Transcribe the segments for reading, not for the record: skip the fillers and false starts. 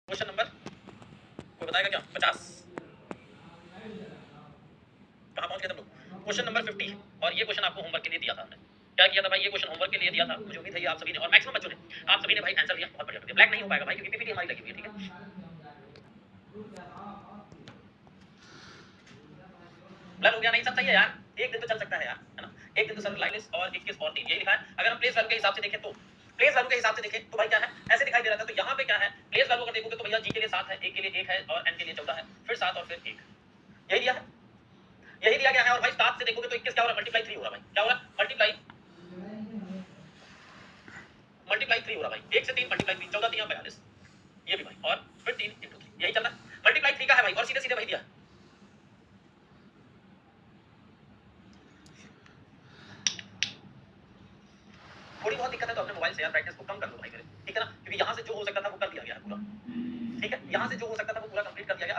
Question number कोई बताएगा क्या? 50 कहाँ पहुंच गए तुम लोग? क्वेश्चन नंबर 50 और ये क्वेश्चन आपको होमवर्क के लिए दिया था हमने। क्या किया था भाई? ये क्वेश्चन होमवर्क के लिए दिया था। मुझे उम्मीद है ये आप सभी ने और मैक्सिमम बच्चों ने आप सभी ने भाई आंसर दिया। बहुत बढ़िया। ब्लैक नहीं हो पाएगा भाई क्योंकि पीपीटी हमारी लगी हुई है, ठीक है? ब्लर हो गया नहीं, सब सही है यार। एक दिन तो चल सकता है यार, है ना? एक दिन तो सर लाइलिस और 21 और 3 यही लिखा है। अगर हम प्लेस वैल्यू के हिसाब से देखें तो प्लेस वैल्यू के हिसाब से देखें तो भाई क्या है, ऐसे दिखाई दे रहा था। तो यहाँ पे क्या है, प्लेस वैल्यू अगर देखोगे तो भैया जी के लिए 7 है, ए के लिए 1 है और एन के लिए 14 है, फिर 7 और फिर 1 यही दिया है, यही दिया गया है। और भाई 7 से देखोगे तो 21 क्या हो रहा है, मल्टीप्लाई 3 हो रहा है भाई। क्या हो रहा है? मल्टीप्लाई 3 हो रहा है भाई। 1 से 3 मल्टीप्लाई 3 14 3 42 ये भी भाई और फिर 3 × 3 यही चल रहा है। मल्टीप्लाई 3 का है भाई और सीधे सीधे वही दिया। थोड़ी बहुत दिक्कत है तो अपने मोबाइल से यार प्रैक्टिस को कम कर लो भाई मेरे, ठीक है ना? क्योंकि यहाँ से जो हो सकता था वो कर दिया गया है पूरा, ठीक है? यहाँ से जो हो सकता था वो पूरा कंप्लीट कर दिया गया।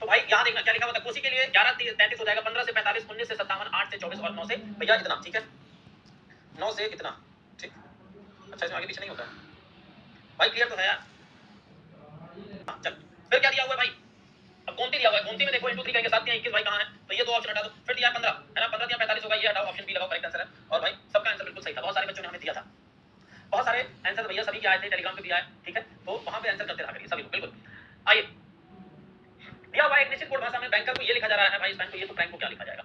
तो भाई यहाँ देखना क्या लिखा हुआ था। कोसी के लिए 11 33 हो जाएगा, 15 से 45, 19 से 57, 8 से 24 और 9 से भैया इतना, ठीक है? 9 से इतना, ठीक। अच्छा इसमें आगे पीछे नहीं होता है भाई, क्लियर तो है यार? हाँ चल, फिर क्या दिया हुआ है भाई? अब गोमती दिया हुआ है। गोमती में देखो × 3 करेंगे, 7 × 21 भाई कहाँ है? तो ये दो ऑप्शन हटा दो। फिर दिया 15 है ना, 15 × 45 होगा, ये हटाओ, ऑप्शन बी लगाओ, करेक्ट आंसर है। और भाई सबका आंसर बिल्कुल सही था। बहुत सारे बच्चों ने हमें दिया था, बहुत सारे आंसर भैया सभी के आए थे, टेलीग्राम पे भी आए, ठीक है? तो वहां पे आंसर करते रहा करिए सभी लोग, बिल्कुल। आइए, दिया हुआ एक निश्चित कोड भाषा में बैंकर को ये लिखा जा रहा है भाई, इस बैंक को ये, तो बैंक को क्या लिखा जाएगा?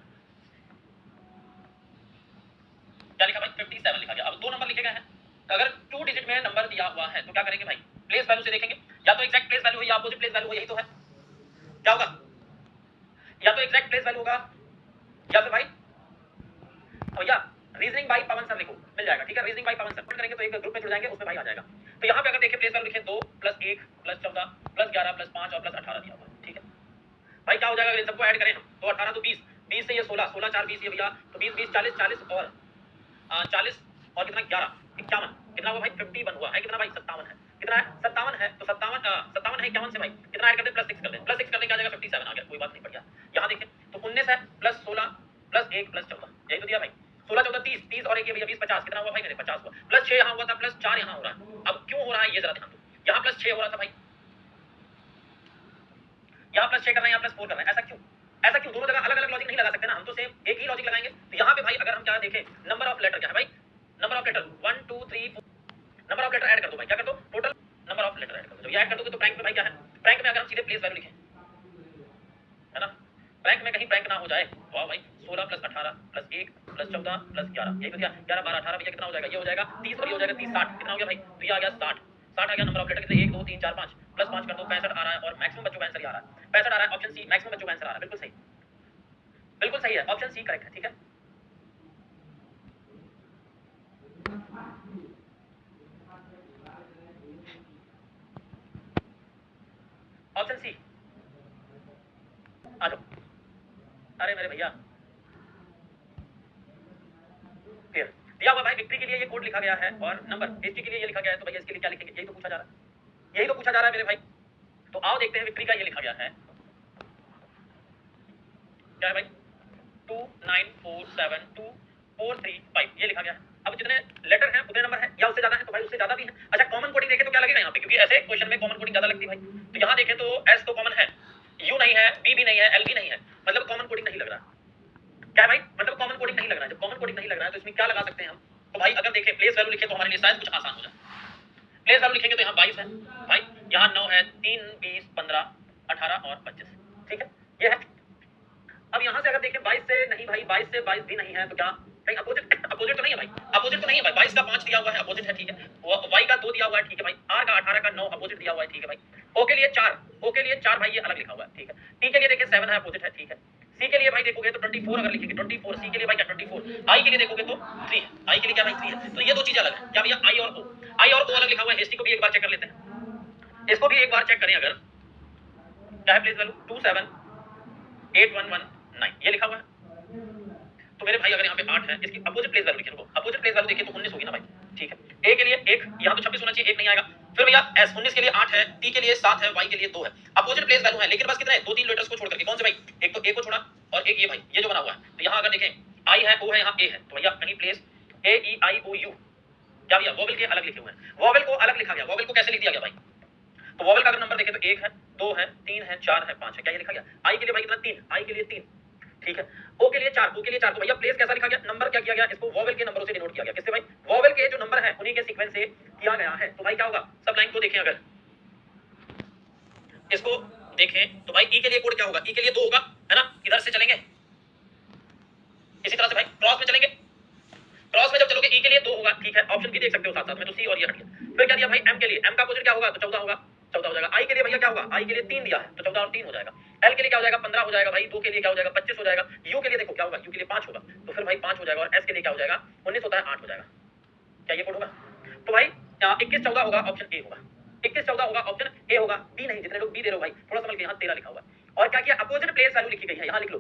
क्या लिखा भाई? 57 लिखा गया। अब दो नंबर लिखे गए हैं। अगर 2 डिजिट में नंबर दिया हुआ है तो क्या करेंगे भाई? प्लेस वैल्यू से देखेंगे, या तो एग्जैक्ट प्लेस वैल्यू हो या अपोजिट प्लेस वैल्यू हो, यही तो है। क्या होगा? या तो एग्जैक्ट प्लेस वैल्यू होगा या फिर भाई भैया रीजनिंग बाय पवन सर लिखो, मिल जाएगा, ठीक है? रीजनिंग बाय पवन सर पढ़ करेंगे तो एक ग्रुप में जुड़ जाएंगे, उसमें भाई आ जाएगा। तो यहाँ पे अगर देखिए प्लेस वैल्यू लिखे 2 + 1 + 14 + 11 + 5 और + 18 दिया हुआ है, ठीक है? भाई क्या हो जाएगा अगर इन सबको ऐड करें हम? तो 18 तो 20, 20 से ये 16, 16 4 20 ये भैया, तो 20 20 40 40 और 40 और कितना 11 51 कितना हुआ भाई? 51 हुआ है। कितना भाई? 57 है। कितना है? 57 है। तो 57 57 है 51 से भाई कितना ऐड कर दे? +6 कर दे। +6 करने क्या आ जाएगा? 57 आ गया, कोई बात नहीं, बढ़िया। यहाँ देखें तो 19 है +16 +1 +14 यही तो दिया भाई। 16 14 30 30 और एक ये भैया 20 50 कितना हुआ भाई मेरे? 50 हुआ। +6 यहाँ हुआ था, +4 यहाँ हो रहा है। अब क्यों हो रहा है ये जरा ध्यान दो। यहाँ +6 हो रहा था भाई, यहाँ +6 कर रहे हैं, यहाँ +4 कर रहे हैं। ऐसा क्यों? ऐसा क्यों? दोनों जगह अलग अलग लॉजिक नहीं लगा सकते ना हम, तो सेम एक ही लॉजिक लगाएंगे। तो यहाँ पे भाई अगर हम क्या देखें, नंबर ऑफ लेटर क्या है भाई? Number of letter 1 2 3 4 number of letter add कर दो भाई। क्या कर दो? Total number of letter add कर दो। जब ये ऐड कर दोगे तो प्रैंक में भाई क्या है? प्रैंक में अगर हम सीधे प्लेस वैल्यू लिखें, है ना? प्रैंक में कहीं प्रैंक ना हो जाए। वाह भाई 16 + 18 + 1 + 14 + 11 यही तो दिया। 11 12 18 भैया कितना हो जाएगा? ये हो जाएगा 30 और ये हो जाएगा 30 60 कितना हो गया भाई? तो ये आ गया 60 60 आ गया। नंबर ऑफ लेटर कितने? 1 2 3 4 5 +5 कर दो 65 आ रहा है और मैक्सिमम बच्चों का आंसर आ रहा है 65 आ रहा है। ऑप्शन सी मैक्सिमम बच्चों का आंसर आ रहा है, बिल्कुल सही, बिल्कुल सही है। ऑप्शन सी करेक्ट है, ठीक है? ऑप्शन सी आ जाओ। अरे मेरे भैया फिर दिया हुआ भाई विक्ट्री के लिए ये कोड लिखा गया है और नंबर हिस्ट्री के लिए ये लिखा गया है। तो भैया इसके लिए क्या लिखेंगे? यही तो पूछा जा रहा है, यही तो पूछा जा रहा है मेरे भाई। तो आओ देखते हैं विक्ट्री का ये लिखा गया है क्या है भाई? 2947243 ये लिखा गया है। अब जितने लेटर हैं उतने नंबर हैं या उससे ज्यादा है? तो भाई उससे ज्यादा भी है। अच्छा कॉमन कोडिंग देखें तो क्या लगेगा यहाँ पे? क्योंकि ऐसे क्वेश्चन में कॉमन कोडिंग ज्यादा लगती है भाई। तो यहाँ देखें तो एस तो कॉमन है, यू नहीं है, बी भी नहीं है, एल भी नहीं है, मतलब कॉमन कोडिंग नहीं लग रहा। क्या है भाई? मतलब कॉमन कोडिंग नहीं लग रहा है। जब कॉमन कोडिंग नहीं लग रहा है तो इसमें क्या लगा सकते हैं हम? तो भाई अगर देखें प्लेस वैल्यू लिखे तो हमारे लिए शायद कुछ आसान हो जाए। प्लेस वैल्यू लिखेंगे तो यहाँ 22 है भाई, यहाँ 9 है, 3 20 15 18 और 25, ठीक है? ये है। अब यहाँ से अगर देखें 22 से नहीं भाई, 22 से 22 भी नहीं है, तो क्या कहीं अपोजिट? अपोजिट तो नहीं है भाई, अपोजिट तो नहीं है भाई। 22 का 5 दिया हुआ है, अपोजिट है, ठीक है? y का 2 दिया हुआ है, ठीक है भाई? r का 18 का 9 अपोजिट दिया हुआ है, ठीक है भाई? o के लिए 4, o के लिए 4 भाई ये अलग लिखा हुआ है, ठीक है? t के लिए देखिए 7 है, अपोजिट है, ठीक है? c के लिए भाई देखोगे तो 24 अगर लिखेंगे 24, c के लिए भाई क्या 24, i के लिए देखोगे तो 3 है, i के लिए क्या भाई 3 है। तो ये दो चीजें अलग है क्या भैया? i और o, i और o अलग लिखा हुआ है। हिस्ट्री को भी एक बार चेक कर लेते हैं, इसको भी एक बार चेक करें। अगर क्या है प्लेस वैल्यू 27811 ये लिखा हुआ है। तो मेरे भाई अगर यहाँ पे 8 है, इसकी अपोजिट प्लेस वैल्यू लिखे, अपोजिट प्लेस वैल्यू देखिए तो 19 होगी ना भाई, ठीक है? ए के लिए 1, यहाँ तो 26 होना चाहिए, 1 नहीं आएगा। फिर भैया एस 19 के लिए 8 है, टी के लिए 7 है, वाई के लिए 2 है। अपोजिट प्लेस वैल्यू है, लेकिन बस कितना है? 2 3 लेटर्स को छोड़ करके। कौन से भाई? एक तो ए को छोड़ा और एक ये भाई ये जो बना हुआ है। तो यहाँ अगर देखें आई है, ओ है, यहाँ ए है, तो भैया कहीं place a E I O you क्या भैया वोवेल के अलग लिखे हुए हैं। वोवेल को अलग लिखा गया। वोवेल को कैसे लिख दिया गया भाई? तो वॉवेल का अगर नंबर देखें तो 1 है, 2 है, 3 है, 4 है, 5 है। क्या ये लिखा गया? आई के लिए भाई कितना? 3, आई के लिए 3, ठीक है। ओ के लिए 4, ओ के लिए 4। तो भैया प्लेस कैसा लिखा गया? नंबर क्या किया गया? इसको वॉवेल के नंबरों से डिनोट किया गया। किससे भाई? वॉवेल के जो नंबर है उन्हीं के सीक्वेंस से किया गया है। तो भाई क्या होगा? सब लाइन को देखें, अगर इसको देखें तो भाई ई के लिए कोड क्या होगा? ई के लिए 2 होगा, है ना? इधर से चलेंगे, इसी तरह से भाई क्रॉस में चलेंगे, क्रॉस में जब चलोगे ई के लिए 2 होगा, ठीक है। ऑप्शन भी देख सकते हो साथ साथ में, तो सी और ये हट गया। फिर क्या दिया भाई? एम के लिए, एम का अपोजिट क्या होगा? तो 14 होगा, 14 हो जाएगा। आई के लिए भैया क्या होगा? आई के लिए 3 दिया है, तो 14 और 3 हो जाएगा। एल के लिए क्या हो जाएगा? 15 हो जाएगा भाई। 2 के लिए क्या हो जाएगा? 25 हो जाएगा। यू के लिए देखो क्या होगा? यू के लिए 5 होगा, तो फिर भाई 5 हो जाएगा। और एस के लिए क्या हो जाएगा? 19 होता है, 8 हो जाएगा। क्या ये कोड होगा? तो भाई 21 14 होगा, ऑप्शन ए होगा। 21 14 होगा, ऑप्शन ए होगा। बी नहीं, जितने लोग बी दे रहे हो भाई थोड़ा समझ के, यहाँ 13 लिखा हुआ है। और क्या किया? अपोजिट प्लेस वैल्यू लिखी गई है, यहाँ लिख लो।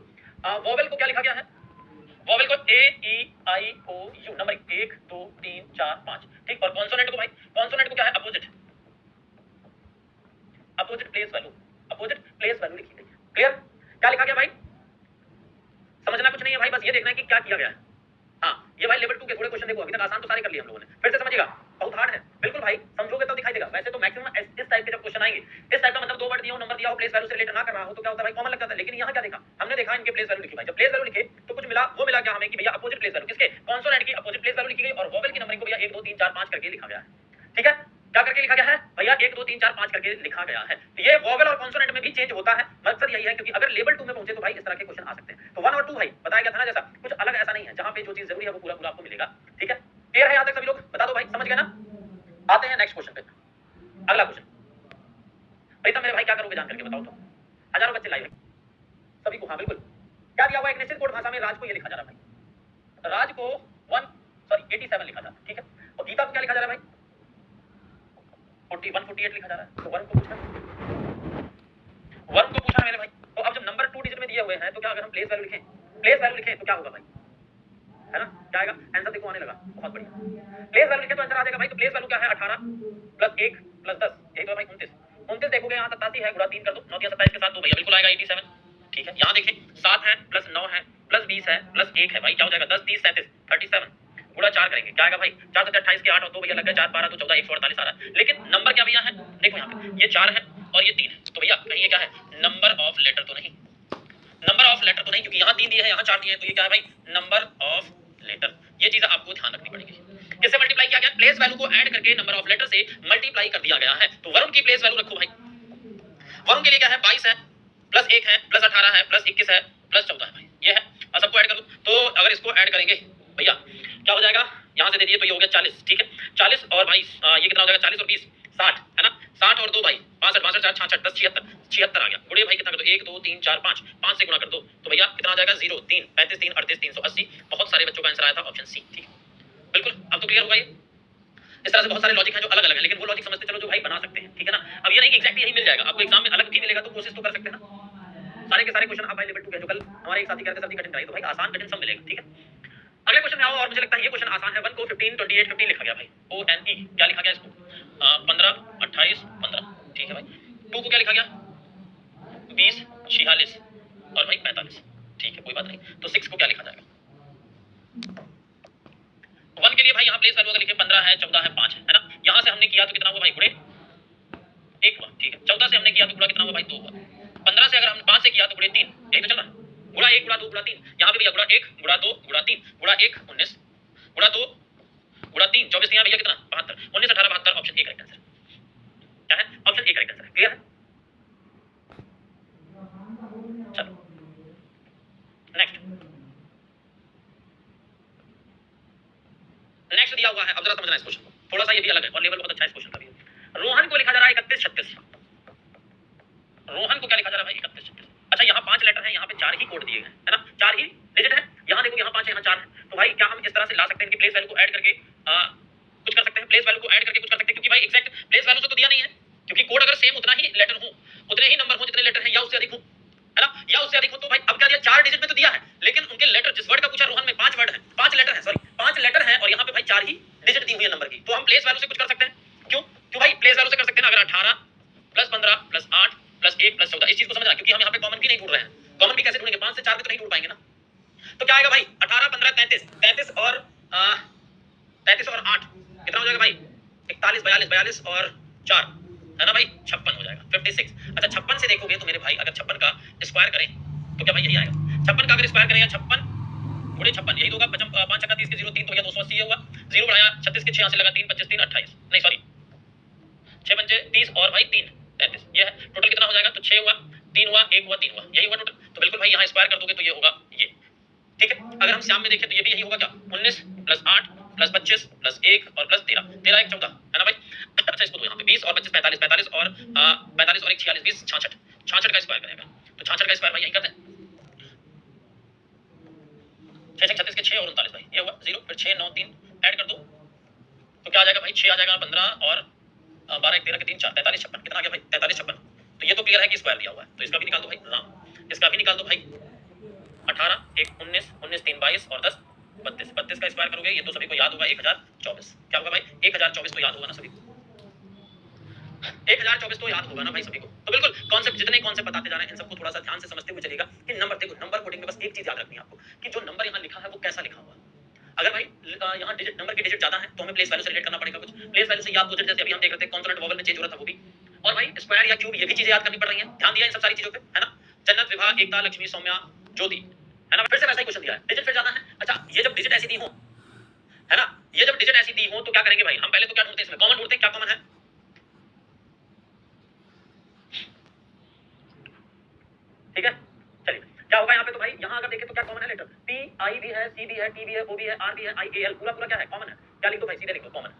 वॉवेल को क्या लिखा गया है? वॉवेल को ए ई आई ओ यू, नंबर 1 2 3 4 5, ठीक। और कॉन्सोनेंट को भाई, कॉन्सोनेंट को क्या है? Opposite, opposite place value, opposite place value लिखी गई है। क्लियर? क्या लिखा गया भाई? समझना कुछ नहीं है भाई, बस ये देखना है कि क्या किया गया है। हाँ, ये भाई लेवल 2 के थोड़े क्वेश्चन देखो, अभी तक आसान तो सारे कर लिए हम लोगों ने। फिर से समझिएगा, बहुत हार्ड है बिल्कुल भाई, समझोगे तब दिखाई देगा। वैसे तो मैक्सिमम इस टाइप के जब क्वेश्चन आएंगे, इस टाइप का मतलब 2 वर्ड दिया हो, नंबर दिया हो, प्लेस वैल्यू से रिलेट ना कर रहा हो, तो क्या होता है भाई? कॉमन लग जाता है। लेकिन यहाँ क्या देखा हमने? देखा इनके प्लेस वैल्यू लिखी भाई। जब प्लेस वैल्यू लिखे तो कुछ मिला, वो मिला क्या हमें? कि भैया अपोजिट प्लेस वैल्यू, किसके? कॉन्सोनेंट की अपोजिट प्लेस वैल्यू लिखी गई। और वोवेल की नंबरिंग को भैया 1 2 3 4 5 करके लिखा गया है, ठीक है। क्या करके लिखा गया है भैया? 1 2 3 4 5 करके लिखा गया है। तो ये वोवेल और कॉन्सोनेंट में भी चेंज होता है, मकसद यही है, क्योंकि अगर लेवल 2 में पहुंचे तो भाई इस तरह के क्वेश्चन आ सकते हैं। तो 1 और 2 भाई बताया गया था ना, जैसा कुछ अलग ऐसा नहीं है, जहां पे जो चीज जरूरी है वो पूरा पूरा आपको मिलेगा, ठीक है। क्लियर है यहाँ तक सभी लोग? बता दो भाई, समझ गए ना? आते हैं नेक्स्ट क्वेश्चन पे। अगला क्वेश्चन, प्रीतम मेरे भाई क्या करोगे जान करके बताओ तो। हजारों बच्चे लाइव सभी को, हाँ बिल्कुल। क्या दिया हुआ? एक निश्चित कोड भाषा में राज को ये लिखा जा रहा है भाई, राज को 87 लिखा जा रहा है, ठीक है। और गीता को क्या लिखा जा रहा है भाई? 48 लिखा जा रहा है। तो वरुण को पूछना, वरुण को पूछना मेरे भाई। तो अब जब नंबर 2 डिजिट में दिए हुए हैं, तो क्या अगर हम प्लेस वैल्यू लिखें, प्लेस वैल्यू लिखें तो क्या होगा भाई? है ना? क्या आएगा? आंसर देखो आने लगा, बहुत बढ़िया। प्लेस वैल्यू लिखे तो आंसर आ जाएगा भाई। तो प्लेस वैल्यू क्या है? 18 प्लस 1 प्लस 10, एक तो भाई 29, 29 देखोगे यहाँ 87 है, गुणा 3 कर दो, 9 27 के साथ दो भैया, बिल्कुल आएगा 87, ठीक है। यहाँ देखें 7 है प्लस 9 है प्लस 20 है प्लस 1 है भाई, क्या हो जाएगा? 10 30 37 37, गुणा 4 करेंगे, क्या आएगा भाई? 4 7 28 के 8 और 2 भैया लग गए, 4 12 तो 14 148 आ रहा है। लेकिन नंबर क्या भैया है? देखो यहाँ पे ये 4 है और ये 3 है, तो भैया कहीं ये क्या है? नंबर ऑफ लेटर तो नहीं, नंबर ऑफ लेटर तो नहीं, क्योंकि यहाँ 3 दिए हैं यहाँ 4 दिए हैं, तो ये क्या है भाई? Number of letter. ये चीज आपको ध्यान रखनी पड़ेगी। किससे मल्टीप्लाई किया गया? प्लेस वैल्यू को ऐड करके नंबर ऑफ लेटर से मल्टीप्लाई कर दिया गया है। तो वरुण की प्लेस वैल्यू रखो भाई। वरुण के लिए क्या है? 22 है प्लस 1 है प्लस 18 है प्लस 21 है प्लस 14 है भाई, ये है। और सबको ऐड कर दो, तो अगर इसको ऐड करेंगे भैया क्या हो जाएगा? यहाँ से दे दिए तो ये हो गया 40, ठीक है। 40 और भाई ये कितना हो जाएगा? 40 और 20 60, है ना? 60 और 2 भाई 65 62 4 66 10 76 76 आ गया। गुणे भाई कितना कर दो? 1 2 3 4 5, 5 से गुणा कर दो तो भैया कितना आ जाएगा? 0 3 35 3 38 380। बहुत सारे बच्चों का आंसर आया था ऑप्शन सी, ठीक। बिल्कुल, अब तो क्लियर होगा ये। इस तरह से बहुत सारे लॉजिक हैं जो अलग अलग है, लेकिन वो लॉजिक समझते चलो जो भाई बना सकते हैं, ठीक है ना। अब ये नहीं कि एग्जैक्टली यही मिल जाएगा आपको, एग्जाम में अलग भी मिलेगा, तो कोशिश तो कर सकते हैं ना। सारे के सारे क्वेश्चन आप भाई लेवल 2 के जो कल हमारे एक साथी कहते सर्दी कठिन कराई, तो भाई आसान कठिन सब मिलेगा, ठीक है। अगले क्वेश्चन में आओ, और मुझे लगता है ये क्वेश्चन आसान है। 1 को 15 28 15 लिखा गया भाई, ओ एन ई, क्या लिखा गया इसको? 15 28 15, ठीक है भाई। 2 को क्या लिखा गया? 20 46 और भाई 45, ठीक है, कोई बात नहीं। तो 6 को क्या लिखा जाएगा? 1 के लिए भाई यहाँ प्लेस वैल्यू अगर लिखे 15 है 14 है 5 है ना। यहाँ से हमने किया तो कितना हुआ भाई? गुणे 1 हुआ, ठीक है। 14 से हमने किया तो गुणा कितना हुआ भाई? 2 हुआ। 15 से अगर हम 5 से किया तो गुणे 3, यही तो चल रहा है। गुणा 1 गुणा 2 गुणा 3, यहाँ पे भैया गुणा 1 गुणा 2 गुणा 3 गुणा 1 19 गुणा 2 गुणा 3 24, यहाँ भैया कितना? 72 19 18 72, ऑप्शन ए करेक्ट आंसर। क्या है? ऑप्शन ए करेक्ट आंसर है। क्लियर है? चलो नेक्स्ट, नेक्स्ट दिया हुआ है, अब जरा समझना इस क्वेश्चन को, थोड़ा सा ये भी अलग है और लेवल बहुत अच्छा है इस क्वेश्चन का भी। रोहन को लिखा जा रहा है 31 36, रोहन को क्या लिखा जा रहा है भाई? 31 36। अच्छा यहाँ 5 लेटर है, यहाँ पे 4 ही कोड दिए गए हैं, है ना, 4 ही डिजिट है। यहाँ देखो यहाँ 5 है यहाँ 4 है, तो भाई क्या हम इस तरह से ला सकते हैं कि प्लेस वैल्यू को ऐड करके कुछ कर सकते हैं? प्लेस वैल्यू को ऐड करके कुछ कर सकते हैं, क्योंकि भाई एग्जैक्ट प्लेस वैल्यू से तो दिया नहीं है, क्योंकि कोड अगर सेम उतना ही लेटर हो, उतने ही नंबर हो जितने लेटर हैं, या उससे अधिक हो, है ना, या उससे अधिक हो, तो भाई अब क्या दिया? 4 डिजिट में तो दिया है, लेकिन उनके लेटर, जिस वर्ड का पूछा रोहन में 5 वर्ड है, 5 लेटर है, सॉरी 5 लेटर है, और यहाँ पे भाई 4 ही डिजिट दी हुई है नंबर की। तो हम प्लेस वैल्यू से कुछ कर सकते हैं। क्यों? क्यों भाई? प्लेस वैल्यू से कर सकते हैं ना। अगर 18 प्लस 15 प्लस 8 प्लस 1 प्लस 14, इस चीज को समझना, क्योंकि हम यहाँ पे कॉमन भी नहीं ढूंढ रहे हैं। कॉमन भी कैसे ढूंढेंगे? 5 से 4 में तो नहीं ढूंढ पाएंगे ना। तो क्या आएगा भाई? 18 15 33 33 और 8 कितना हो जाएगा भाई? 41 42 42 और 4, है ना भाई 56 हो 56। अच्छा 56 से देखोगे तो मेरे भाई अगर 56 का स्क्वायर करें तो क्या भाई यही आएगा। 56 का अगर स्क्वायर करें या 56 गुणे 56 यही होगा। 5 छक्का 30 के 0 3 तो भैया 280 ये हुआ। 0 बढ़ाया 36 के 6 से लगा 3 25 3 28 नहीं सॉरी 6 पंचे 30 और भाई 3 33 ये है। टोटल कितना हो जाएगा तो 6 हुआ 3 हुआ 1 हुआ 3 हुआ यही हुआ टोटल। तो बिल्कुल भाई यहाँ स्क्वायर कर दोगे तो ये होगा ये। ठीक है अगर हम श्याम में देखें तो ये भी यही होगा क्या 19 + 8 + 25 + 1 और + 13 13 1 14 है ना भाई। अच्छा इसको दो यहाँ पे 20 और 25 45 45 और 45 और 1 46 20 66 66 का स्क्वायर करेंगे तो 66 का स्क्वायर भाई यही करते हैं 6 36 के 6 और 39 भाई ये हुआ 0 फिर 6 9 3 ऐड कर दो तो क्या आ जाएगा भाई 6 आ जाएगा 15 और 12 1 13 के 3 4 43 56 कितना आ गया भाई 43 56। तो ये तो क्लियर है कि स्क्वायर दिया हुआ है तो इसका भी निकाल दो भाई राम इसका भी निकाल दो भाई 18 1 19 19 3 22 और 10 32 32 का स्क्वायर करोगे ये तो सभी को याद होगा 1024 क्या होगा भाई 1024 तो याद होगा ना सभी को 1024 तो याद होगा ना भाई सभी को। तो बिल्कुल कॉन्सेप्ट जितने कॉन्सेप्ट बताते जा रहे हैं इन सबको थोड़ा सा ध्यान से समझते हुए चलिएगा कि नंबर देखो नंबर कोडिंग में बस एक चीज याद रखनी है आपको कि जो नंबर यहाँ लिखा है वो कैसा लिखा हुआ है। अगर भाई यहाँ डिजिट नंबर के डिजिट ज्यादा है तो हमें प्लेस वैल्यू से रिलेट करना पड़ेगा कुछ प्लेस वैल्यू से याद हो जैसे अभी हम देख रहे थे कॉन्सोनेंट वोवेल में चेंज हो रहा था वो भी। और भाई स्क्वायर या क्यूब ये भी चीजें याद करनी पड़ रही है ध्यान दिया इन सब सारी चीजों पे है ना। जन्नत विभा एकता लक्ष्मी सौम्या ज्योति है ना। फिर से वैसा ही क्वेश्चन दिया है डिजिट फिर ज्यादा है। अच्छा ये जब डिजिट ऐसी दी हो है ना ये जब डिजिट ऐसी दी हो तो क्या करेंगे भाई हम पहले तो क्या ढूंढते हैं इसमें कॉमन ढूंढते हैं क्या कॉमन है। ठीक है चलिए क्या होगा यहाँ पे तो भाई यहाँ अगर देखें तो क्या कॉमन है लेटर पी आई भी है सी भी है टी भी है ओ भी है आर भी है आई ए एल पूरा पूरा क्या है कॉमन है। क्या लिख दो भाई सीधे लिख दो कॉमन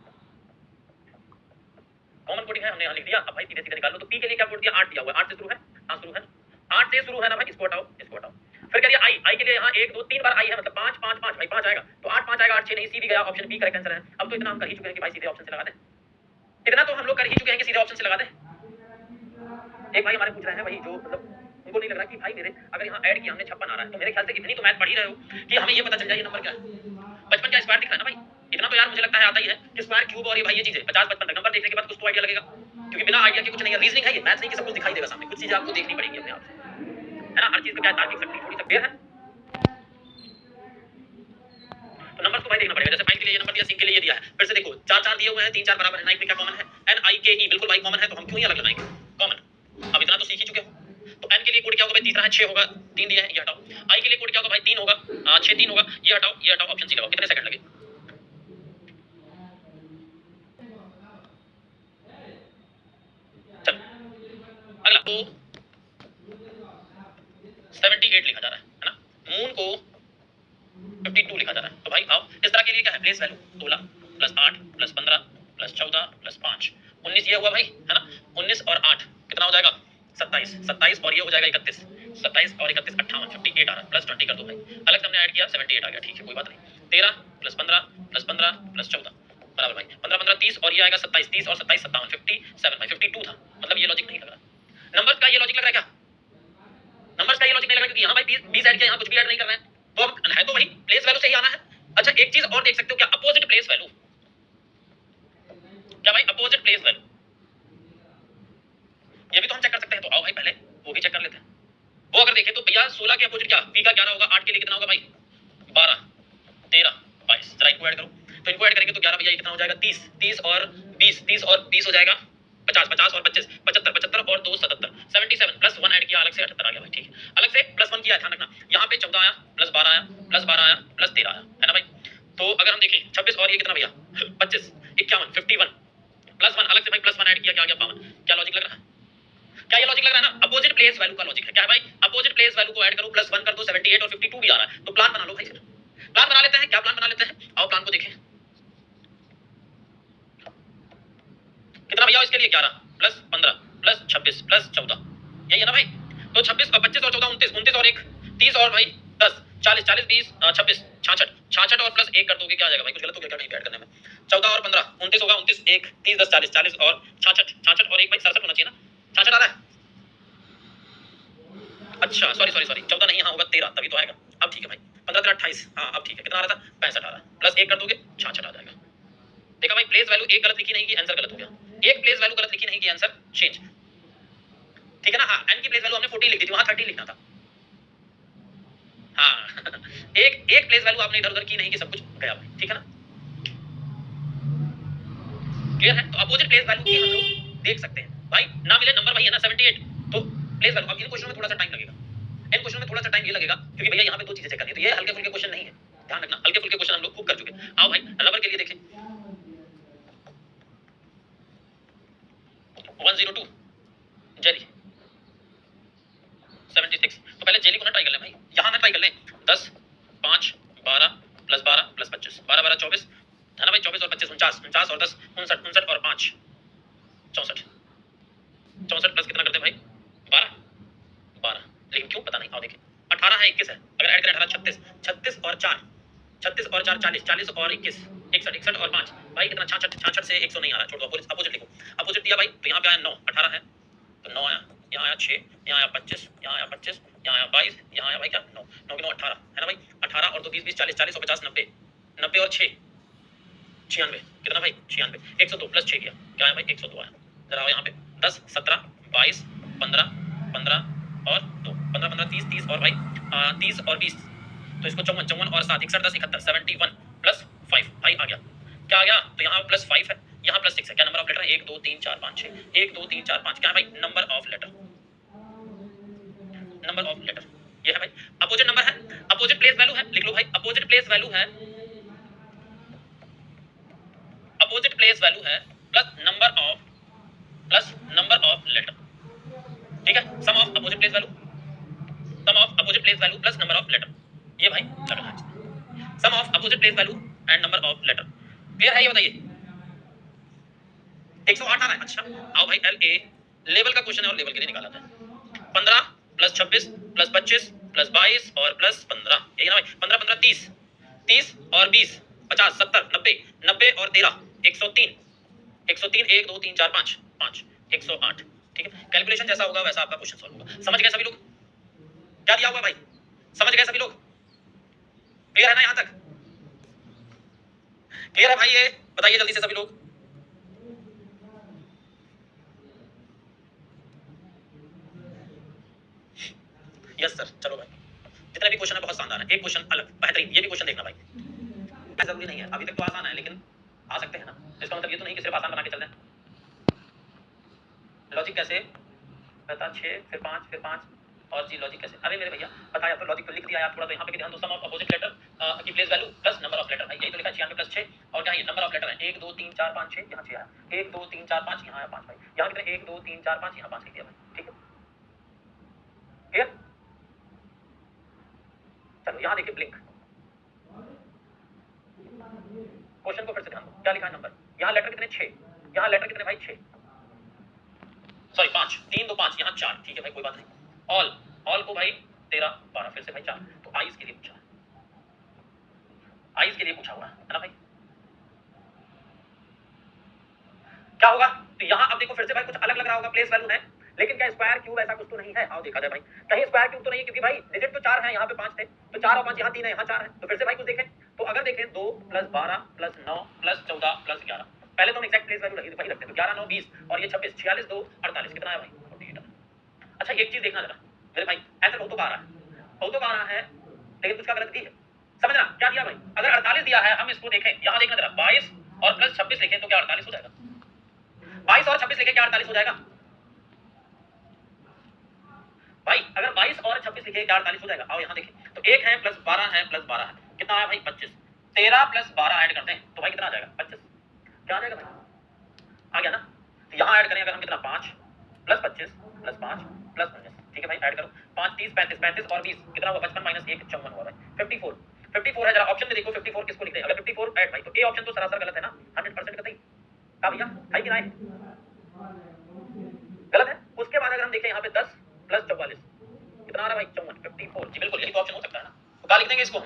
कॉमन कोडिंग है हमने यहाँ लिख दिया। अब भाई सीधे सीधे निकाल लो तो पी के लिए क्या कोड दिया 8 दिया हुआ है 8 से शुरू है। हाँ शुरू है 8 से शुरू है ना भाई इसको हटाओ इसको हटाओ। फिर क्या दिया आई के लिए यहाँ 1 2 3 बार आई है मतलब 5 5 5 भाई 5 आएगा तो 8 5 आएगा 8 6 नहीं सी भी गया ऑप्शन बी करेक्ट आंसर है। अब तो इतना हम कर ही चुके हैं कि भाई सीधे ऑप्शन से लगा दें इतना तो हम लोग कर ही चुके हैं कि सीधे ऑप्शन से लगा दें। एक भाई हमारे पूछ रहे हैं भाई जो मतलब उनको नहीं लग रहा कि भाई मेरे अगर यहाँ ऐड किया हमने 56 आ रहा है तो मेरे ख्याल से इतनी तो मैथ पढ़ ही रहे हो कि हमें ये पता चल जाए ये नंबर क्या है 55 क्या स्क्वायर दिख रहा है ना भाई। इतना तो यार मुझे लगता है आता ही है कि स्क्वायर क्यूब और ये भाई ये चीजें 50 55 तक नंबर देखने के बाद कुछ तो आइडिया लगेगा क्योंकि बिना आइडिया के कुछ नहीं है रीजनिंग है ये मैथ नहीं कि सब कुछ दिखाई देगा सामने कुछ चीजें आपको देखनी पड़ेगी अपने आप है ना। हर चीज का क्या तार्किक शक्ति थोड़ी सा क्लियर है तो नंबर को भाई देखना पड़ेगा। जैसे फाइन के लिए ये नंबर दिया सिंक के लिए ये दिया है फिर से देखो 4 4 दिए हुए हैं 3 4 बराबर है नाइक में क्या कॉमन है एन आई के ई बिल्कुल भाई कॉमन है तो हम क्यों ही अलग लगाएंगे कॉमन। अब इतना तो सीख ही चुके हो तो एन के लिए कोड क्या होगा भाई तीसरा है 6 होगा 3 दिया है ये हटाओ। आई के लिए कोड क्या होगा भाई 3 होगा 6 3 होगा ये हटाओ ऑप्शन सी लगाओ कितने सेकंड लगे। चल अगला तो 78 लिखा जा रहा है ना मून को 52 लिखा जा रहा है तो भाई आओ इस तरह के लिए क्या है प्लेस वैल्यू 16 + 8 + 15 + 14 + 5 19 ये हुआ भाई है ना 19 और 8 कितना हो जाएगा 27 27 और ये हो जाएगा 31 27 और 31 58 58 आ रहा है प्लस 20 कर दो भाई अलग से हमने ऐड किया 78 आ गया ठीक है कोई बात नहीं 13 + 15 + 15 + 14 बराबर भाई 15 15 30 और ये आएगा 27 30 और 27 57 57 भाई 52 था मतलब ये लॉजिक नहीं लग रहा नंबर्स का ये लॉजिक लग रहा है क्या नंबर्स का ये लॉजिक नहीं लग रहा क्योंकि यहाँ भाई 20 ऐड किया यहाँ कुछ भी ऐड नहीं कर रहे हैं तो अब है तो भाई प्लेस वैल्यू से ही आना है। अच्छा एक चीज और देख सकते हो क्या अपोजिट प्लेस वैल्यू क्या भाई अपोजिट प्लेस वैल्यू ये भी तो हम चेक कर सकते हैं तो आओ भाई पहले वो भी चेक कर लेते हैं। वो अगर देखें तो भैया 16 के अपोजिट क्या पी का 11 होगा 8 के लिए कितना होगा भाई 12 13 22 जरा इनको ऐड करो तो इनको ऐड करेंगे तो 11 भैया कितना हो जाएगा 30 30 और 20 हो जाएगा 50 50 और 25 75 75 और 2 77 77 प्लस 1 ऐड किया अलग से 78 आ गया भाई ठीक है अलग से प्लस 1 किया ध्यान रखना यहाँ पे 14 आया प्लस 12 आया प्लस 12 आया प्लस 13 आया है ना भाई। तो अगर हम देखें 26 और ये कितना भैया 25 51 51 प्लस 1 अलग से भाई प्लस 1 ऐड किया क्या आ गया 52 क्या लॉजिक लग रहा है क्या ये लॉजिक लग रहा है ना अपोजिट प्लेस वैल्यू का लॉजिक है क्या है भाई अपोजिट प्लेस वैल्यू को ऐड करो प्लस 1 कर दो 78 और 52 भी आ रहा है तो प्लान बना लो भाई फिर प्लान बना लेते हैं क्या प्लान बना लेते हैं आओ प्लान को देखें कितना भैया इसके लिए 11 प्लस 15 प्लस 26 प्लस 14 यही है ना भाई तो 26 और 25 और 14 29 29 और 1 30 और भाई 10 40 40 20 26 66 66 और प्लस 1 कर दोगे क्या आ जाएगा भाई कुछ गलत हो गया क्या नहीं ऐड करने में 14 और 15 29 होगा 29 1 30 10 40 40 और 66 और 1 भाई 67 होना चाहिए ना 66 आ रहा है अच्छा सॉरी 14 नहीं यहाँ होगा 13 तभी तो आएगा अब ठीक है भाई 15 13 28 हाँ अब ठीक है कितना आ रहा था 65 आ रहा प्लस 1 कर दोगे 66 आ जाएगा। देखा भाई प्लेस वैल्यू एक गलत लिखी नहीं कि आंसर गलत हो गया एक प्लेस वैल्यू गलत लिखी नहीं कि आंसर चेंज ठीक है ना। हाँ एन की प्लेस वैल्यू हमने 14 लिखी थी वहां 30 लिखना था हाँ एक प्लेस वैल्यू आपने इधर उधर की नहीं कि सब कुछ गया भाई ठीक है ना क्लियर है। तो अपोजिट प्लेस वैल्यू की हम लोग देख सकते हैं भाई ना मिले नंबर वही है ना 78, तो प्लेस वैल्यू। अब इन क्वेश्चनों में थोड़ा सा टाइम लगेगा, इन क्वेश्चनों में थोड़ा सा टाइम ये लगेगा क्योंकि भैया यहाँ पे दो चीजें चेक करनी है, तो ये हल्के फुल्के क्वेश्चन नहीं है, ध्यान रखना, हल्के फुल्के क्वेश्चन हम लोग खूब कर चुके। आओ भाई रबर के लिए देखें 102 जेली 76, तो पहले जेली को ना ट्राई कर लें भाई, यहाँ ना ट्राई कर लें 10 5 12 प्लस 12 प्लस 25, 12 12 24 है ना भाई, 24 और 25 49, 49 और 10 59, 59 और 5 64, 64 प्लस कितना करते हैं भाई 12 12, लेकिन क्यों पता नहीं। आओ देखिए 18 है 21 है, अगर ऐड करें 18 36, 36 और 4 36 और 4 40, 40 और 21 61, 61 और 5 भाई कितना 66, 66 से 100 नहीं आ रहा, छोड़ दो, अपोजिट लिखो, अपोजिट दिया भाई, तो यहाँ पे आया 9, 18 है तो 9 आया, यहाँ आया 6, यहाँ आया 25, यहाँ आया 25, यहाँ आया 22, यहाँ आया भाई क्या 9, 9 के 9 18 है ना भाई, 18 और 2 20 20 40, 40 और 50 90, 90 और 6 96, कितना भाई 96, 102 प्लस 6 किया क्या है भाई 102 आया। जरा आओ यहाँ पे 10 17 22 15 15 और 2 15 15 30 30 और भाई 30 और 20, तो इसको 54 54 और 7 61 10 71 71 प्लस 5 भाई आ गया, क्या आ गया, तो यहाँ प्लस 5 है, यहाँ प्लस 6 है, क्या नंबर ऑफ लेटर है 1 2 3 4 5 6, 1 2 3 4 5, क्या है भाई number of letter, number of letter ये है भाई। अपोजिट नंबर है, अपोजिट प्लेस वैल्यू है, लिख लो भाई अपोजिट प्लेस वैल्यू है, अपोजिट प्लेस वैल्यू है प्लस नंबर ऑफ लेटर, ठीक है, sum of opposite place value, sum of opposite place value plus number of letter, ये भाई लगना है sum of opposite place value and number of letter, clear है ये बताइए 108 आ रहा है। अच्छा आओ भाई एल ए लेवल का क्वेश्चन है और लेवल के लिए निकाला था 15 प्लस 26 प्लस 25 प्लस 22 और प्लस 15, यही ना भाई 15 15 30 30 और 20 50 70 90 90 और 13 103 103 1 2 3 4 5 5 108, ठीक है, कैलकुलेशन जैसा होगा वैसा आपका क्वेश्चन सॉल्व होगा। समझ गए सभी लोग क्या दिया हुआ भाई, समझ गए सभी लोग, क्लियर है ना यहां तक, क्लियर है भाई, ये बताइए जल्दी से सभी लोग। यस सर, चलो भाई जितने भी क्वेश्चन है बहुत शानदार है, एक क्वेश्चन अलग बेहतरीन, ये भी क्वेश्चन देखना भाई, जरूरी नहीं है अभी तक तो आसान है लेकिन आ सकते हैं ना, इसका मतलब ये तो नहीं कि सिर्फ आसान बना के चल रहे हैं। लॉजिक कैसे बता 6 फिर 5 फिर 5 और जी लॉजिक कैसे, अरे मेरे भैया बताया तो लॉजिक तो लिख दिया यार, थोड़ा तो यहाँ पे ध्यान दो, सम ऑफ अपोजिट लेटर की place value plus number of letter, भाई यही तो लिखा 96 प्लस 6 और क्या है नंबर ऑफ लेटर है 1 2 3 4 5 6, यहाँ 6 आया 1 2 3 4 5, यहाँ आया 5 भाई, यहाँ कितने 1 2 3 4 5, यहाँ 5 लिख दिया भाई, ठीक है क्लियर। चलो यहाँ देखिए ब्लिंक, क्वेश्चन को फिर से ध्यान दो, क्या लिखा है नंबर, यहाँ लेटर कितने 6, यहाँ लेटर कितने भाई 6 सॉरी 5 3 2 5, यहाँ 4, ठीक है भाई कोई बात नहीं, ऑल को भाई 13 12 फिर से भाई 4, तो आइस के लिए पूछा, आइस के लिए पूछा हुआ है ना भाई, क्या होगा, तो यहाँ अब देखो फिर से भाई कुछ अलग लग रहा होगा, प्लेस वैल्यू है लेकिन क्या स्क्वायर क्यूब ऐसा कुछ तो नहीं है, आओ देखा जाए भाई, कहीं स्क्वायर क्यूब तो नहीं, क्योंकि भाई डिजिट तो 4 है, यहाँ पे 5 थे, तो 4 और 5 यहाँ 3 है, यहाँ 4 है, तो फिर से भाई कुछ देखें, तो अगर देखें 2 प्लस 12 प्लस 9 प्लस 14 प्लस 11, पहले तो हम एक्जैक्ट प्लेस वैल्यू वही रखते हैं, तो 11 9 20 और ये 26 46 2 48, कितना है भाई 48। अच्छा एक चीज देखना जरा मेरे भाई, आंसर बहुतों का आ रहा है, बहुतों का आ रहा है लेकिन कुछ का गलत भी है, समझना क्या दिया भाई, अगर 48 दिया है हम इसको देखें, यहाँ देखना जरा 22 और प्लस 26 लिखें तो क्या 48 हो जाएगा, 22 और 26 लिखे क्या 48 हो जाएगा भाई, अगर 22 और 26 लिखे क्या 48 हो जाएगा, आओ यहाँ देखें, तो 1 है प्लस 12 है प्लस 12 है, कितना आया भाई 25, 13 प्लस 12 ऐड करते हैं तो भाई कितना आ जाएगा 25, क्या आ जाएगा भाई आ गया ना, तो यहाँ ऐड करें अगर हम कितना 5 प्लस 25 प्लस 5 प्लस 19, ठीक है भाई ऐड करो 5 30 35 35 और 20 कितना हुआ 55 माइनस 1 54 हुआ भाई 54 54 है, जरा ऑप्शन में देखो 54 किसको लिखते हैं, अगर 54 ऐड भाई तो ए ऑप्शन तो सरासर गलत है ना 100% कतई, का भैया है कि नहीं गलत है। उसके बाद अगर हम देखें यहाँ पे 10 प्लस 44 कितना आ रहा है भाई 54 54, जी बिल्कुल यही तो ऑप्शन हो सकता है ना, तो क्या लिख देंगे इसको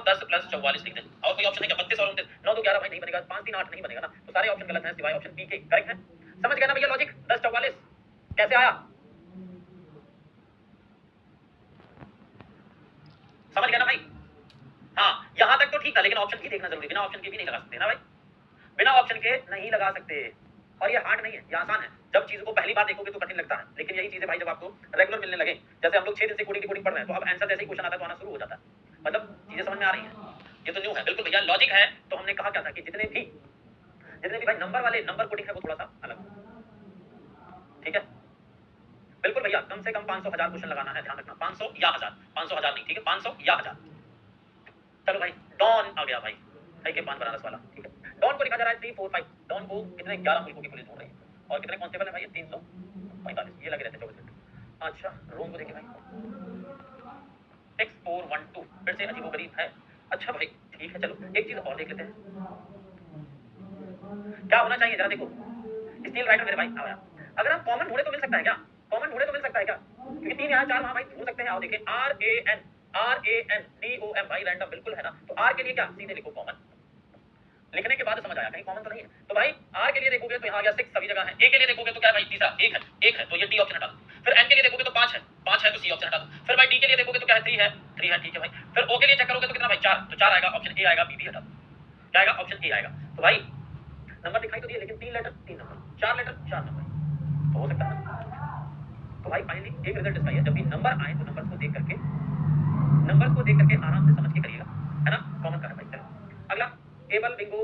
10 प्लस 44 लिख दें, और कोई ऑप्शन है क्या 32 और 29 9 2 11 भाई नहीं बनेगा, 5 3 8 नहीं बनेगा ना, तो सारे ऑप्शन गलत हैं सिवाय ऑप्शन बी के, करेक्ट है, समझ गए ना भैया लॉजिक 10 44 कैसे आया, समझ गए ना भाई, हाँ यहाँ तक तो ठीक था लेकिन ऑप्शन की देखना जरूरी, बिना ऑप्शन के भी नहीं लगा सकते ना भाई, बिना ऑप्शन के नहीं लगा सकते, और ये हार्ड नहीं है, ये आसान है, जब चीज को पहली बार देखोगे तो कठिन लगता है, लेकिन यही चीजें भाई जब आपको रेगुलर मिलने लगे, जैसे हम लोग 6 दिन से कोडिंग पढ़ रहे हैं, तो अब आंसर जैसे ही क्वेश्चन आता है तो आना शुरू हो जाता है, मतलब चीजें समझ में आ रही हैं, ये तो न्यू है बिल्कुल भैया, लॉजिक है तो हमने कहा क्या था कि जितने भी भाई नंबर वाले नंबर कोडिंग है वो थोड़ा सा अलग, ठीक है, बिल्कुल भैया, कम से कम 500 1000 क्वेश्चन लगाना है, ध्यान रखना, 500 या 1000, 500 1000 नहीं, ठीक है, 500 या 1000। चलो भाई, डॉन आ गया भाई, भाई के पान बनारस वाला, ठीक है। डॉन को लिखा जा रहा है 345, डॉन को कितने 11 मुल्कों की पुलिस ढूंढ रही है, और कितने कांस्टेबल है भाई, 345, ये लगे रहते 24 घंटे। अच्छा, रोम को देखिए भाई, 6412, फिर से अजीबोगरीब है। अच्छा भाई, ठीक है, चलो एक चीज और देख लेते हैं, क्या होना चाहिए जरा देखो, स्टील राइटर मेरे भाई आओ यार, अगर आप कॉमन ढूंढे तो मिल सकता है क्या, कॉमन ढूंढे तो मिल सकता है क्या, क्योंकि 3 यहाँ 4 वहां भाई ढूंढ सकते हैं। आओ देखिए, RANDOM भाई, रैंडम बिल्कुल है ना, तो R के लिए क्या, सीधे लिखो कॉमन, लिखने के बाद समझ आया कहीं कॉमन तो नहीं है, तो भाई R के लिए देखोगे तो यहाँ आ गया 6 सभी जगह है, A के लिए देखोगे तो क्या है भाई, तीसरा 1 है तो ये D ऑप्शन हटा दो, फिर N के लिए देखोगे तो 5 है तो C ऑप्शन हटा दो, फिर भाई D के लिए देखोगे तो क्या है, 3 है, ठीक है भाई, फिर O के लिए चेक करोगे तो कितना भाई, 4, तो 4 आएगा, ऑप्शन A आएगा, B भी हटा दो, क्या आएगा, ऑप्शन A आएगा। तो भाई नंबर दिखाई तो दिए, लेकिन 3 लेटर 3 नंबर, 4 लेटर 4 नंबर, तो हो सकता है ना। तो भाई फाइनली एक रिजल्ट इसका है, जब भी नंबर आए तो नंबर्स को देख करके आराम से समझ के करिएगा, है ना, कॉमन का है भाई। चलो अगला, केबल बिंगो,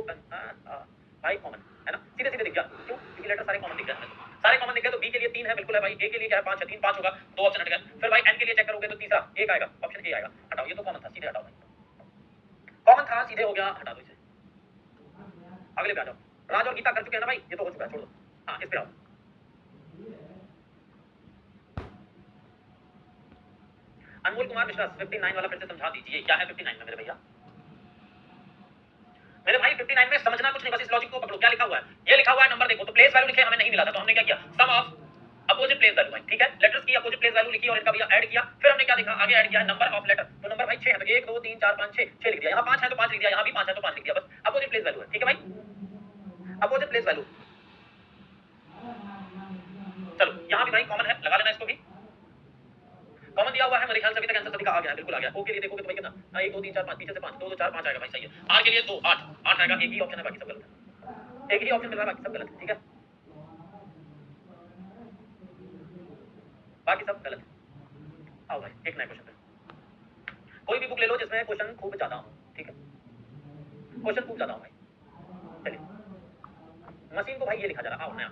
भाई कॉमन है ना, सीधे सीधे दिख गया, क्यों, क्योंकि लेटर सारे कॉमन दिख गए, सारे कॉमन दिख गए, तो बी के लिए 3 है, बिल्कुल है भाई, ए के लिए क्या है, 5 है, 3 5 होगा, 2 ऑप्शन हट गए, फिर भाई एन के लिए चेक करोगे तो तीसरा 1 आएगा, ऑप्शन ए आएगा, हटाओ, ये तो कॉमन था, सीधे हटाओ भाई, कॉमन था सीधे हो गया, हटा दो इसे। अगले पे आ जाओ, राज और गीता कर चुके हैं ना भाई, ये तो हो चुका है, छोड़ दो, हाँ इस पे आओ। अनमोल कुमार मिश्रा 59 वाला फिर से समझा दीजिए, क्या है 59 में मेरे भैया, मेरे भाई 59 में समझना कुछ नहीं, बस इस लॉजिक को पकड़ो, क्या लिखा हुआ है, ये लिखा हुआ है, नंबर देखो, तो प्लेस वैल्यू लिखे हमें नहीं मिला था, तो हमने क्या किया, सम ऑफ अपोजिट प्लेस वैल्यू भाई, ठीक है, लेटर्स की अपोजिट प्लेस वैल्यू लिखी और इनका भैया ऐड किया, फिर हमने क्या देखा, आगे ऐड किया नंबर ऑफ लेटर, तो नंबर भाई 6 है, तो 1 2 3 4 5 6 लिख दिया, यहाँ 5 है तो 5 लिख दिया, यहाँ भी 5 है तो 5 लिख दिया, बस अपोजिट प्लेस वैल्यू है, ठीक है भाई, अपोजिट प्लेस वैल्यू। चलो यहाँ भी भाई कॉमन है, लगा लेना इसको भी, कॉमन दिया हुआ है, मेरे ख्याल से अभी तक आंसर सभी का आ गया है, बिल्कुल आ गया। ओ के लिए देखोगे तो भाई कितना, 1 2 3 4 5, पीछे से 5 2 2 4 5 आएगा भाई, सही है। आर के लिए 2 8 8 आएगा, एक ही ऑप्शन है, बाकी सब गलत है, एक ही ऑप्शन मिल रहा है, बाकी सब गलत है, ठीक है, बाकी सब गलत है। आओ भाई एक नए क्वेश्चन पे, कोई भी बुक ले लो जिसमें क्वेश्चन खूब ज्यादा हो, ठीक है, क्वेश्चन खूब ज्यादा हो भाई। चलिए मशीन को भाई ये लिखा जा रहा है, आओ नया,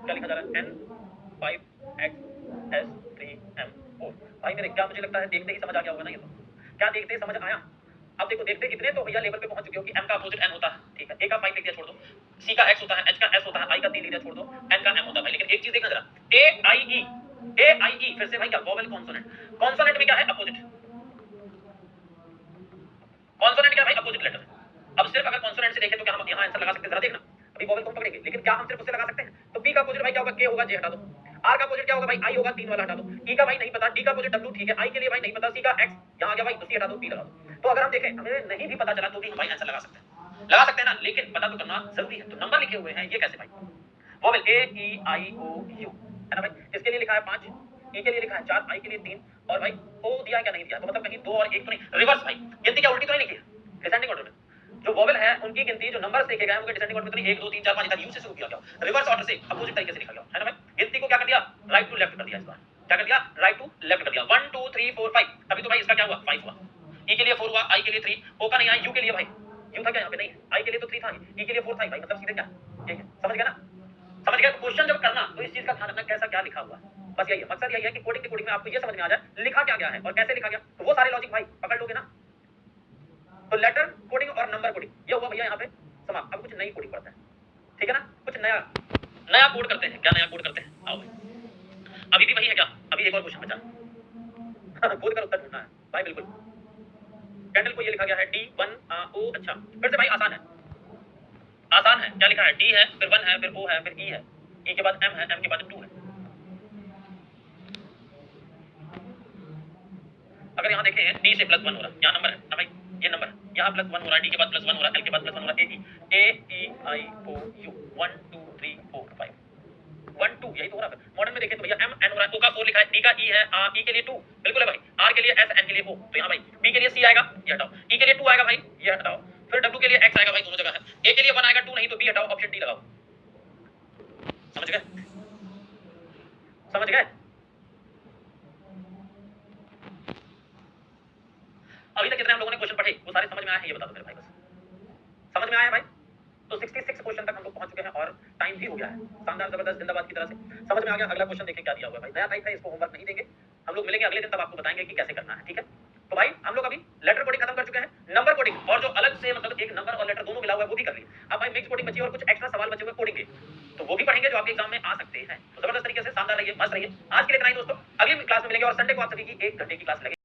क्या लिखा जा रहा है, N5XS3M4, भाई मेरे क्या, मुझे लगता है देखते ही समझ आ गया होगा ना, ये तो क्या देखते ही समझ आया। अब देखो, देखते कितने तो भैया लेवल पे पहुंच चुके हो कि M का अपोजिट N होता है, ठीक है, A का 5 लिख दिया, छोड़ दो, C का X होता है, H का S होता है, I का 3 लिख दिया, छोड़ दो, N का M होता है भाई, लेकिन एक चीज देखना जरा, AIE फिर से भाई क्या, वोवेल कॉन्सोनेंट, कॉन्सोनेंट में क्या है, अपोजिट, कॉन्सोनेंट क्या है भाई, अपोजिट लेटर। अब सिर्फ अगर कॉन्सोनेंट से देखें तो क्या हम यहाँ आंसर लगा सकते हैं, जरा देखना, अभी वोवेल को पकड़ेंगे, लेकिन क्या हम सिर्फ उससे लगा सकते हैं, तो B का अपोजिट भाई क्या होगा, K होगा, J हटा दो, R का अपोजिट क्या होगा भाई, I होगा, 3 वाला हटा दो, E का भाई नहीं पता, D का अपोजिट W, ठीक है, I के लिए भाई नहीं पता, C का X यहाँ आ गया भाई, तो C हटा दो, P लगा दो। तो अगर हम देखें हमें नहीं भी पता चला तो भी हम भाई आंसर लगा सकते हैं ना, लेकिन पता तो करना जरूरी है। तो नंबर लिखे हुए हैं, ये कैसे भाई, वोवेल AEIOU है ना भाई, इसके लिए लिखा है 5, E के लिए लिखा है 4, I के लिए 3, और भाई O दिया क्या नहीं दिया, तो मतलब कहीं 2 और 1 तो नहीं, रिवर्स भाई, गिनती क्या उल्टी तो नहीं लिखी है, डिसेंडिंग ऑर्डर में जो वोवेल है उनकी गिनती, जो नंबर्स लिखे गए हैं उनके डिसेंडिंग ऑर्डर में तो नहीं, 1 2 3 4 5 इधर यू से शुरू किया गया, रिवर्स ऑर्डर से अपोजिट तरीके से लिखा गया, है ना भाई, गिनती को क्या कर दिया, राइट टू लेफ्ट कर दिया, इस बार क्या कर दिया, राइट टू लेफ्ट कर दिया, 1 2 3 4 5, अभी तो भाई इसका क्या हुआ, 5 हुआ, E के लिए 4 हुआ, I के लिए 3, O का नहीं आया, U के लिए भाई, U था क्या यहाँ पे, नहीं, I के लिए तो 3 था, E के लिए 4 था भाई, मतलब सीधे क्या, ये समझ गया ना, समझ गया। क्वेश्चन जब करना तो इस चीज का ध्यान रखना, कैसा क्या लिखा हुआ है, बस यही है मकसद, यही है कि कोडिंग की कोडिंग में आपको ये समझ में आ जाए लिखा क्या गया है और कैसे लिखा गया, तो वो सारे लॉजिक भाई पकड़ लोगे ना। तो लेटर कोडिंग और नंबर कोडिंग ये हुआ भैया यहाँ पे समाप्त। अब कुछ नई कोडिंग पढ़ते हैं, ठीक है ना, कुछ नया नया कोड करते हैं, क्या नया कोड करते हैं, आओ भाई, अभी भी वही है क्या, अभी एक और क्वेश्चन बचा, कोड का उत्तर ढूंढना है भाई, बिल्कुल। कैंडल को ये लिखा गया है D1O, अच्छा फिर से भाई आसान है, आसान है, क्या लिखा है, D है, फिर 1 है, फिर O है, फिर E है, E के बाद M है, M के बाद 2 है। अगर यहाँ देखें D से +1 हो रहा है, यहाँ नंबर है ना भाई, ये नंबर है, यहाँ +1 हो रहा है, D के बाद +1 हो रहा है, L के बाद +1 हो रहा है, AEIOU 1 2 3 4 5 1 2 यही तो हो रहा है। मॉडर्न में देखें तो भैया M N हो रहा है, O का 4 लिखा है, D का E है, E के लिए 2 बिल्कुल है भाई, R के लिए S, N के लिए O, तो यहाँ भाई B के लिए C आएगा, ये हटाओ, E के लिए 2 आएगा भाई, ये हटाओ, फिर W के लिए X आएगा भाई, दोनों जगह है, A के लिए 1 आएगा, 2 नहीं तो B हटाओ, ऑप्शन D लगाओ, समझ गए, समझ गए। अभी तक कितने हम लोगों ने क्वेश्चन पढ़े, वो सारे समझ में आए हैं, ये बता दो मेरे भाई, बस समझ में आया भाई, तो 66 क्वेश्चन तक हम लोग पहुंच चुके हैं और टाइम भी हो गया है। शानदार, जबरदस्त, जिंदाबाद की तरह से समझ में आ गया। अगला क्वेश्चन देखें क्या दिया हुआ है भाई। नया टाइप है, इसको होमवर्क नहीं देंगे, हम लोग मिलेंगे अगले दिन, तब आपको बताएंगे कि कैसे करना है, ठीक है। तो भाई हम लोग अभी लेटर कोडिंग खत्म कर चुके हैं, नंबर कोडिंग और जो अलग से मतलब एक नंबर और लेटर दोनों मिला हुआ है वो भी कर लिए। अब भाई मिक्स कोडिंग बची है और कुछ एक्स्ट्रा सवाल बचे हुए कोडिंग के, तो वो भी पढ़ेंगे जो आपके एग्जाम में आ सकते हैं। तो जबरदस्त तरीके से शानदार रहिए, मस्त रहिए। आज के लिए इतना ही दोस्तों, अगली क्लास में मिलेंगे और संडे को आप सभी की 1 घंटे की क्लास लगेगी।